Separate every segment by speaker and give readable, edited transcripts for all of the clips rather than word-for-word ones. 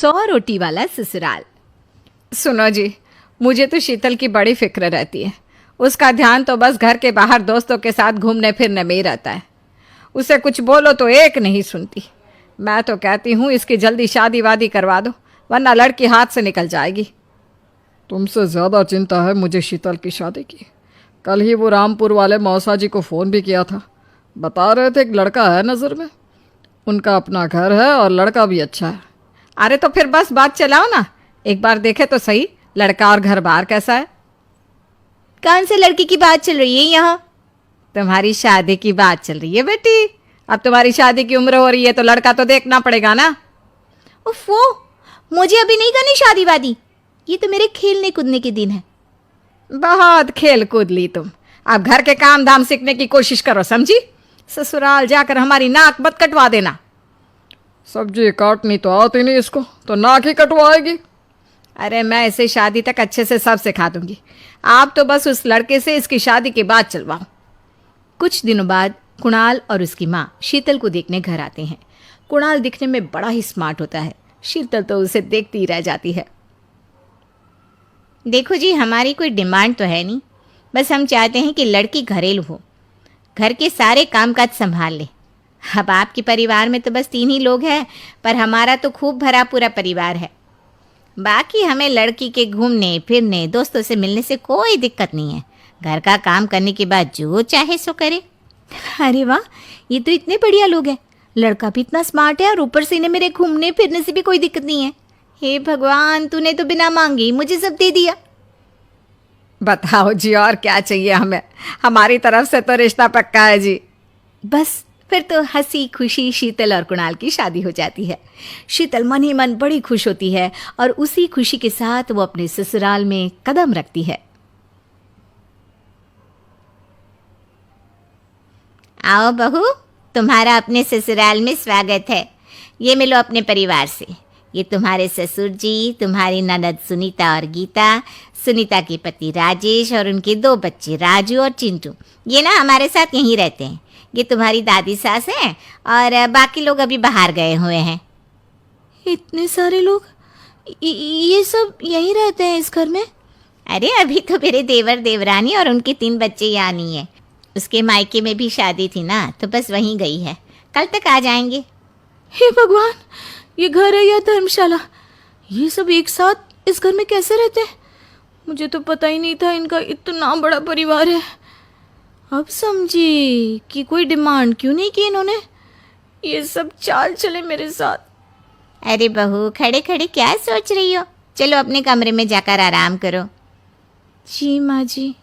Speaker 1: 100 रोटी वाला ससुराल। सुनो जी, मुझे तो शीतल की बड़ी फिक्र रहती है। उसका ध्यान तो बस घर के बाहर दोस्तों के साथ घूमने फिरने में ही रहता है। उसे कुछ बोलो तो एक नहीं सुनती। मैं तो कहती हूँ इसकी जल्दी शादी वादी करवा दो, वरना लड़की हाथ से निकल जाएगी।
Speaker 2: तुमसे ज़्यादा चिंता है मुझे शीतल की शादी की। कल ही वो रामपुर वाले मौसा जी को फ़ोन भी किया था। बता रहे थे एक लड़का है नज़र में। उनका अपना घर है और लड़का भी अच्छा है।
Speaker 1: अरे तो फिर बस बात चलाओ ना, एक बार देखे तो सही लड़का और घर बार कैसा है।
Speaker 3: कौन से लड़की की बात चल रही है यहाँ?
Speaker 1: तुम्हारी शादी की बात चल रही है बेटी। अब तुम्हारी शादी की उम्र हो रही है तो लड़का तो देखना पड़ेगा ना।
Speaker 3: उफ़ो, मुझे अभी नहीं करनी शादी वादी। ये तो मेरे खेलने कूदने के दिन है।
Speaker 1: बहुत खेल कूद ली तुम। अब घर के काम धाम सीखने की कोशिश करो, समझी? ससुराल जाकर हमारी नाक मत कटवा देना।
Speaker 2: सब्जी काटनी तो आती नहीं इसको, तो नाक ही कटवाएगी।
Speaker 1: अरे मैं इसे शादी तक अच्छे से सब सिखा दूंगी। आप तो बस उस लड़के से इसकी शादी के बाद चलवाओ। कुछ दिनों बाद कुणाल और उसकी माँ शीतल को देखने घर आते हैं। कुणाल दिखने में बड़ा ही स्मार्ट होता है। शीतल तो उसे देखती ही रह जाती है।
Speaker 3: देखो जी, हमारी कोई डिमांड तो है नहीं, बस हम चाहते हैं कि लड़की घरेलू हो, घर के सारे कामकाज संभाल ले। अब आपके परिवार में तो बस 3 ही लोग हैं, पर हमारा तो खूब भरा पूरा परिवार है। बाकी हमें लड़की के घूमने फिरने दोस्तों से मिलने से कोई दिक्कत नहीं है। घर का काम करने के बाद जो चाहे सो करे। अरे वाह, ये तो इतने बढ़िया लोग हैं। लड़का भी इतना स्मार्ट है और ऊपर से इन्हें मेरे घूमने फिरने से भी कोई दिक्कत नहीं है। हे भगवान, तूने तो बिना मांगे ही मुझे सब दे दिया।
Speaker 1: बताओ जी, और क्या चाहिए हमें? हमारी तरफ से तो रिश्ता पक्का है जी।
Speaker 3: बस फिर तो हंसी खुशी शीतल और कुणाल की शादी हो जाती है। शीतल मन ही मन बड़ी खुश होती है और उसी खुशी के साथ वो अपने ससुराल में कदम रखती है। आओ बहू, तुम्हारा अपने ससुराल में स्वागत है। ये मिलो अपने परिवार से। ये तुम्हारे ससुर जी, तुम्हारी ननद सुनीता और गीता, सुनीता के पति राजेश और उनके 2 बच्चे राजू और चिंटू। ये ना हमारे साथ यहीं रहते हैं। ये तुम्हारी दादी सास हैं और बाकी लोग अभी बाहर गए हुए हैं। इतने सारे लोग, ये सब यहीं रहते हैं इस घर में? अरे अभी तो मेरे देवर देवरानी और उनके 3 बच्चे यहाँ नहीं है। उसके मायके में भी शादी थी ना, तो बस वहीं गई है। कल तक आ जाएंगे। हे भगवान, ये घर है या धर्मशाला? ये सब एक साथ इस घर में कैसे रहते हैं? मुझे तो पता ही नहीं था इनका इतना बड़ा परिवार है। अब समझी कि कोई डिमांड क्यों नहीं की इन्होंने। ये सब चाल चले मेरे साथ। अरे बहू, खड़े खड़े क्या सोच रही हो? चलो अपने कमरे में जाकर आराम करो।
Speaker 1: जी माँ जी।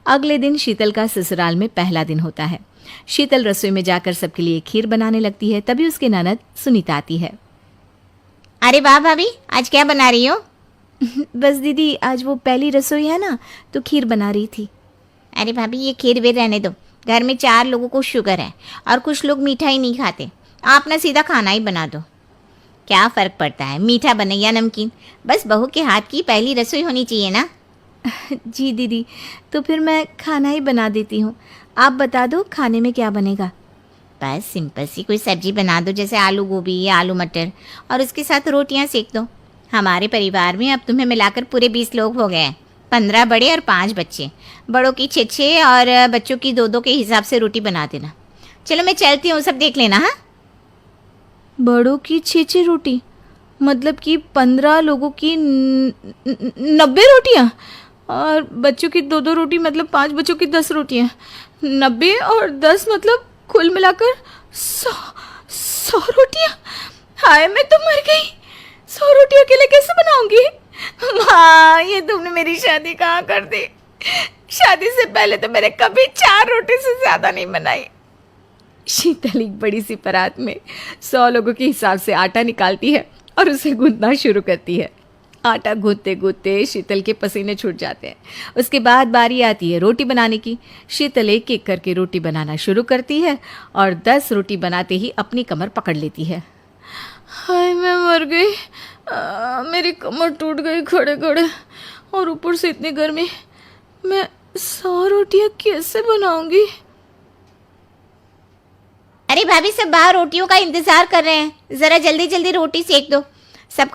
Speaker 1: अगले दिन शीतल का ससुराल में पहला दिन होता है। शीतल रसोई में जाकर सबके लिए खीर बनाने लगती है। तभी उसके ननद सुनीता आती है।
Speaker 3: अरे वाह भाभी, आज क्या बना रही हो?
Speaker 1: बस दीदी, आज वो पहली रसोई है ना, तो खीर बना रही थी।
Speaker 3: अरे भाभी, ये खीर वीर रहने दो। घर में 4 लोगों को शुगर है और कुछ लोग मीठा ही नहीं खाते। आप ना सीधा खाना ही बना दो। क्या फ़र्क पड़ता है, मीठा बने या नमकीन? बस बहू के हाथ की पहली रसोई होनी चाहिए ना।
Speaker 1: जी दीदी, तो फिर मैं खाना ही बना देती हूँ। आप बता दो खाने में क्या बनेगा?
Speaker 3: बस सिंपल सी कोई सब्जी बना दो, जैसे आलू गोभी या आलू मटर, और उसके साथ रोटियां सेक दो। हमारे परिवार में अब तुम्हें मिलाकर पूरे 20 लोग हो गए हैं। 15 बड़े और 5 बच्चे। बड़ों की 6 और बच्चों की 2 के हिसाब से रोटी बना देना। चलो मैं चलती हूँ, सब देख लेना। हाँ,
Speaker 1: बड़ों की 6 रोटी मतलब कि 15 लोगों की 90 रोटियाँ, और बच्चों की 2 रोटी मतलब 5 बच्चों की 10 रोटियाँ। 90 और 10 मतलब कुल मिलाकर 100 रोटियाँ। हाय, मैं तो मर गई। 100 रोटी अकेले कैसे बनाऊंगी? माँ, ये तुमने मेरी शादी कहाँ कर दी? शादी से पहले तो मैंने कभी 4 रोटी से ज़्यादा नहीं बनाई। शीतल एक बड़ी सी परात में 100 लोगों के हिसाब से आटा निकालती है और उसे गूंथना शुरू करती है। आटा गूंथते गूंथते शीतल के पसीने छूट जाते हैं। उसके बाद बारी आती है रोटी बनाने की। शीतल एक एक करके रोटी बनाना शुरू करती है और 10 रोटी बनाते ही अपनी कमर पकड़ लेती है। हाय, मैं मर गई। मेरी कमर टूट गई खड़े खड़े, और ऊपर से इतनी गर्मी। मैं 100 रोटियां कैसे बनाऊंगी?
Speaker 3: अरे भाभी, सब बाहर रोटियों का इंतजार कर रहे हैं। ज़रा जल्दी जल्दी रोटी सेक दो। सब